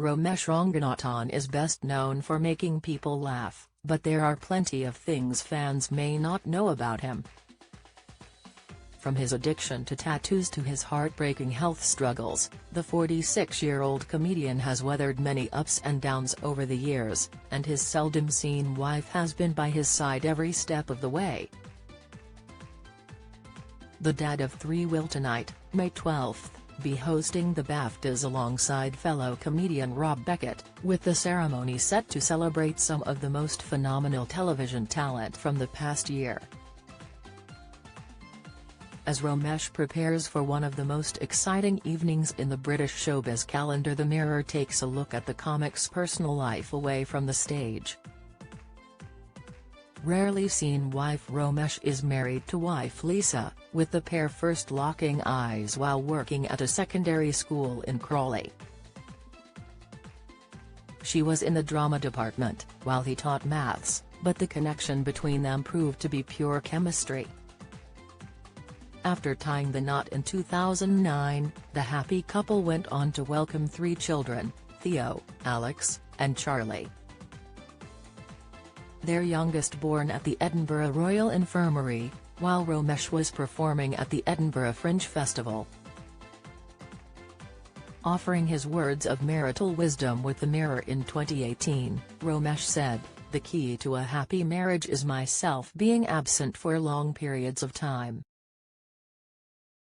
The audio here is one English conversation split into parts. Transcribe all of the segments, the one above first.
Romesh Ranganathan is best known for making people laugh, but there are plenty of things fans may not know about him. From his addiction to tattoos to his heartbreaking health struggles, the 46-year-old comedian has weathered many ups and downs over the years, and his seldom-seen wife has been by his side every step of the way. The dad of three will tonight, May 12, be hosting the BAFTAs alongside fellow comedian Rob Beckett, with the ceremony set to celebrate some of the most phenomenal television talent from the past year. As Romesh prepares for one of the most exciting evenings in the British showbiz calendar, the Mirror takes a look at the comic's personal life away from the stage. Rarely seen wife Romesh is married to wife Lisa, with the pair first locking eyes while working at a secondary school in Crawley. She was in the drama department, while he taught maths, but the connection between them proved to be pure chemistry. After tying the knot in 2009, the happy couple went on to welcome three children, Theo, Alex, and Charlie. Their youngest born at the Edinburgh Royal Infirmary, while Romesh was performing at the Edinburgh Fringe Festival. Offering his words of marital wisdom with the Mirror in 2018, Romesh said, "The key to a happy marriage is myself being absent for long periods of time.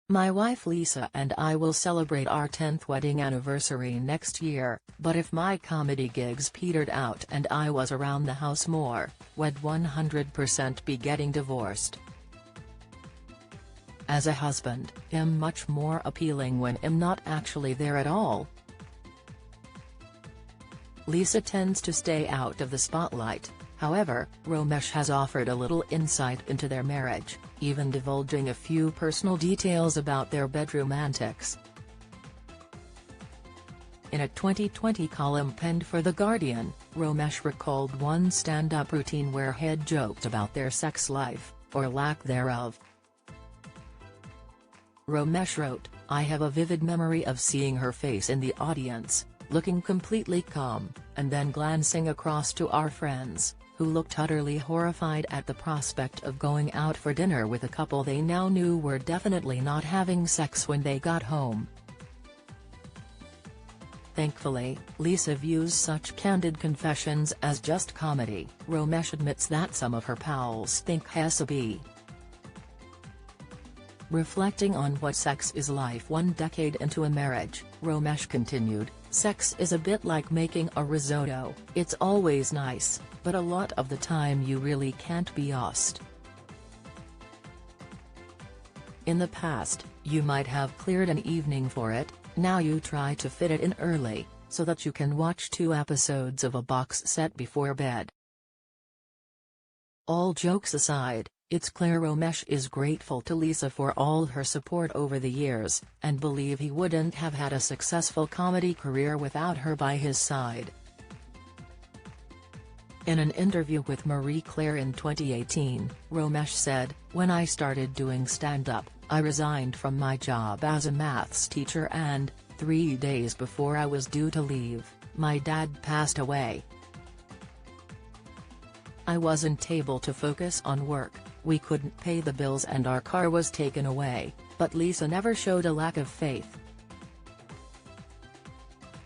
My wife Lisa and I will celebrate our 10th wedding anniversary next year, but if my comedy gigs petered out and I was around the house more, we'd 100% be getting divorced. As a husband, I'm much more appealing when I'm not actually there at all." Lisa tends to stay out of the spotlight. However, Romesh has offered a little insight into their marriage, even divulging a few personal details about their bedroom antics. In a 2020 column penned for The Guardian, Romesh recalled one stand-up routine where he'd joked about their sex life, or lack thereof. Romesh wrote, "I have a vivid memory of seeing her face in the audience, looking completely calm, and then glancing across to our friends, who looked utterly horrified at the prospect of going out for dinner with a couple they now knew were definitely not having sex when they got home." Thankfully, Lisa views such candid confessions as just comedy. Romesh admits that some of her pals think he's a B. Reflecting on what sex is like 1 decade into a marriage, Romesh continued, "Sex is a bit like making a risotto, it's always nice, but a lot of the time you really can't be arsed. In the past, you might have cleared an evening for it, now you try to fit it in early, so that you can watch 2 episodes of a box set before bed." All jokes aside, it's clear Romesh is grateful to Lisa for all her support over the years, and believe he wouldn't have had a successful comedy career without her by his side. In an interview with Marie Claire in 2018, Romesh said, "When I started doing stand-up, I resigned from my job as a maths teacher and, 3 days before I was due to leave, my dad passed away. I wasn't able to focus on work, we couldn't pay the bills and our car was taken away, but Lisa never showed a lack of faith.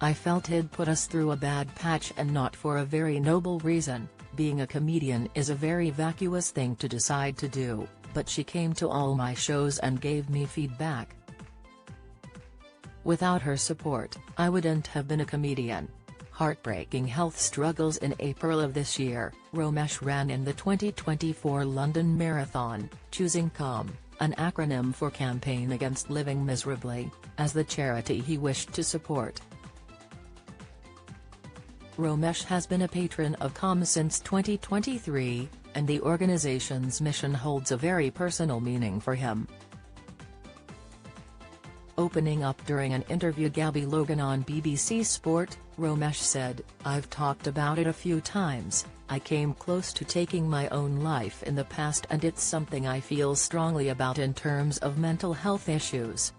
I felt he'd put us through a bad patch and not for a very noble reason. Being a comedian is a very vacuous thing to decide to do, but she came to all my shows and gave me feedback. Without her support, I wouldn't have been a comedian." Heartbreaking health struggles. In April of this year, Romesh ran in the 2024 London Marathon, choosing CALM, an acronym for Campaign Against Living Miserably, as the charity he wished to support. Romesh has been a patron of CALM since 2023, and the organization's mission holds a very personal meaning for him. Opening up during an interview Gabby Logan on BBC Sport, Romesh said, "I've talked about it a few times, I came close to taking my own life in the past and it's something I feel strongly about in terms of mental health issues.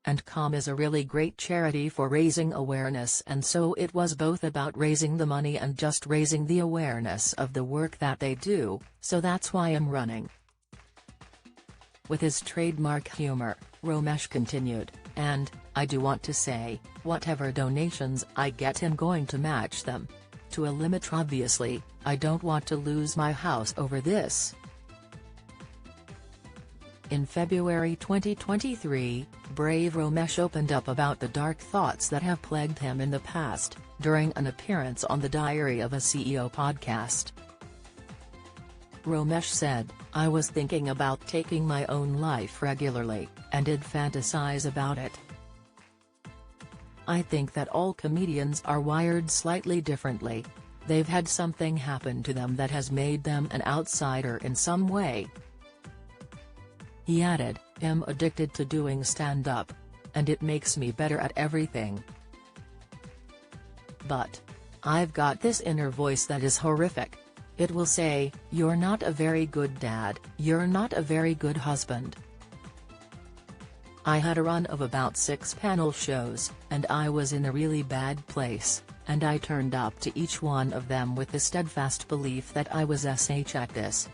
and com is a really great charity for raising awareness, and so it was both about raising the money and just raising the awareness of the work that they do, so that's why I'm running. With his trademark humor, Romesh continued, and, I do want to say, whatever donations I get I'm going to match them. To a limit obviously, I don't want to lose my house over this. In February 2023, brave Romesh opened up about the dark thoughts that have plagued him in the past, during an appearance on the Diary of a CEO podcast. Romesh said, I was thinking about taking my own life regularly, and did fantasize about it. I think that all comedians are wired slightly differently. They've had something happen to them that has made them an outsider in some way. He added, I'm addicted to doing stand-up. And it makes me better at everything. But I've got this inner voice that is horrific. It will say, you're not a very good dad, you're not a very good husband. I had a run of about 6 panel shows, and I was in a really bad place, and I turned up to each one of them with the steadfast belief that I was SH at this.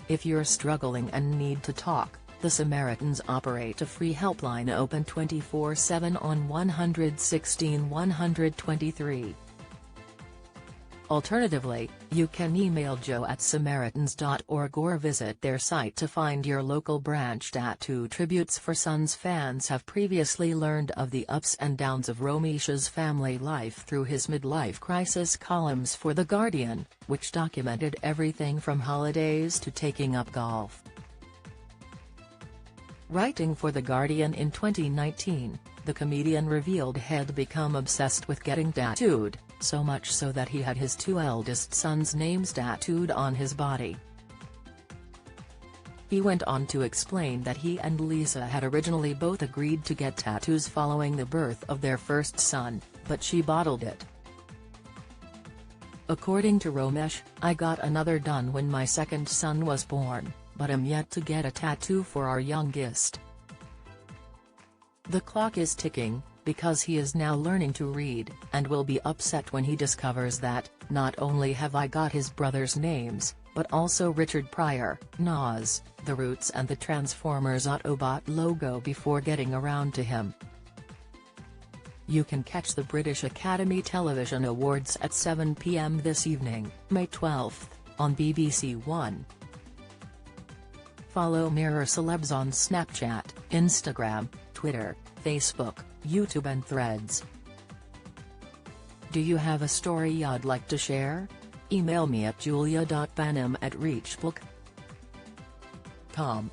If you're struggling and need to talk, the Samaritans operate a free helpline open 24/7 on 116 123. Alternatively, you can email joe@samaritans.org or visit their site to find your local branch. Tattoo tributes for Sons. Fans have previously learned of the ups and downs of Romesh's family life through his midlife crisis columns for The Guardian, which documented everything from holidays to taking up golf. Writing for The Guardian in 2019, the comedian revealed he'd become obsessed with getting tattooed, so much so that he had his 2 eldest sons' names tattooed on his body. He went on to explain that he and Lisa had originally both agreed to get tattoos following the birth of their first son, but she bottled it. According to Romesh, I got another done when my second son was born, but I'm yet to get a tattoo for our youngest. The clock is ticking, because he is now learning to read, and will be upset when he discovers that, not only have I got his brothers' names, but also Richard Pryor, Nas, The Roots and the Transformers Autobot logo before getting around to him. You can catch the British Academy Television Awards at 7 p.m. this evening, May 12, on BBC One. Follow Mirror Celebs on Snapchat, Instagram, Twitter, Facebook, YouTube and Threads. Do you have a story you'd like to share? Email me at julia.banham@reachbook.com.